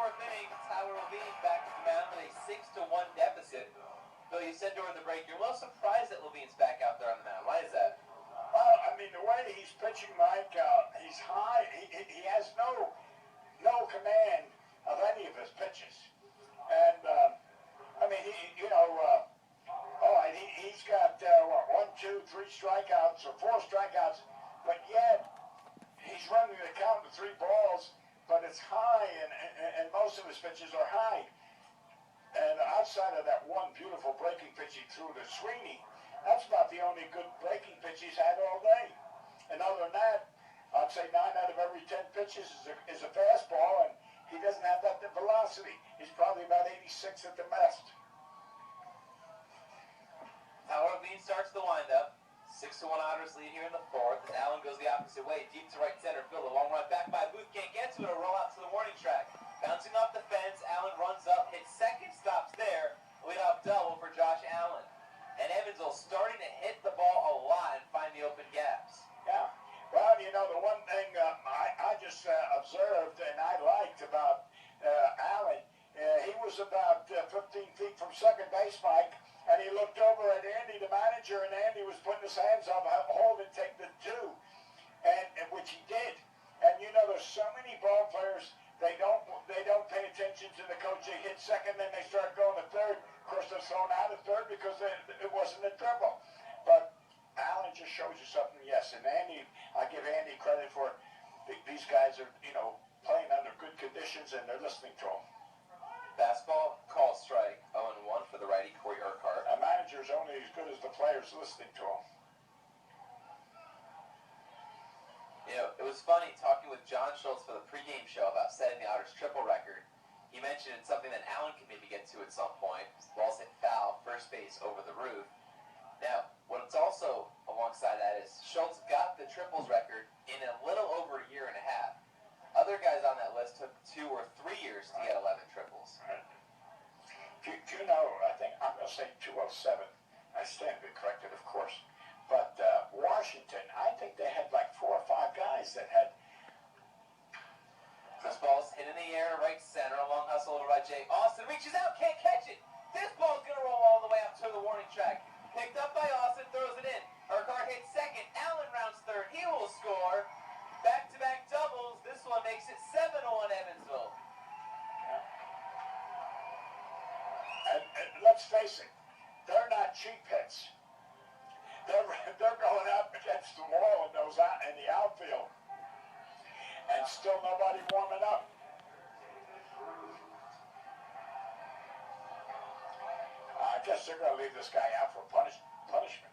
fourth inning, Tyler Levine back at the mound with a 6-1 deficit. Bill, you said during the break you're a little surprised that Levine's back out there on the mound. Why is that? Well, I mean, the way he's pitching, Mike, he's high. He has no command of any of his pitches. And, I mean, he's got, 1, 2, 3 strikeouts or 4 strikeouts, but yet he's running the count to 3 balls, but it's high, and most of his pitches are high. And outside of that one beautiful breaking pitch he threw to Sweeney, that's about the only good breaking pitch he's had all day. And other than that, I'd say 9 out of every 10 pitches is a fastball, and he doesn't have that velocity. He's probably about 86 at the best. Tyler Levine starts the windup. 6-1 Otters lead here in the fourth, as Allen goes the opposite way, deep to right center field. A long run back by Booth, can't get to it, a roll out to the warning track. Bouncing off the fence, Allen runs up, hits second, stops there. Leadoff double for Josh Allen. And Evansville starting to hit the ball a lot and find the open gaps. Yeah. Well, you know, the one thing I just observed and I liked about Allen, he was about 15 feet from second base, Mike, and he looked over at Andy, the manager, and Andy was putting his hands up, hold and take the 2, and which he did. And you know, there's so many ball players, they don't pay attention to the coach. They hit second, then they start going to third. Of course, they're thrown out of third because it wasn't a triple. But Allen just shows you something, yes. And Andy, I give Andy credit for these guys are, you know, playing under good conditions and they're listening to him. Fastball, call strike, 0-1 for the righty Cory Urquhart. A manager's only as good as the players listening to him. You know, it was funny talking with John Schultz for the pregame show about setting the Otters triple record. He mentioned it's something that Allen can maybe get to at some point. Balls hit foul, first base over the roof. Now, what's also alongside that is Schultz got the triples record in a little over a year and a half. Other guys on that list took 2 or 3 years to get 11 triples. Right. Do you know, I think I'm going to say 207. I stand to be corrected, of course. But Washington, I think they had like 4 or 5 guys that had. This ball's hit in the air, right center, a long hustle over by Jay Austin. Reaches out, can't catch it. This ball's going to roll all the way up to the warning track. Picked up by Austin, throws it in. Urquhart hits second. Allen rounds third. He will score. Back-to-back doubles. This one makes it 7-1 Evansville. And let's face it, they're not cheap hits. They're going up against the wall in the outfield, and still nobody warming up. I guess they're going to leave this guy out for punishment.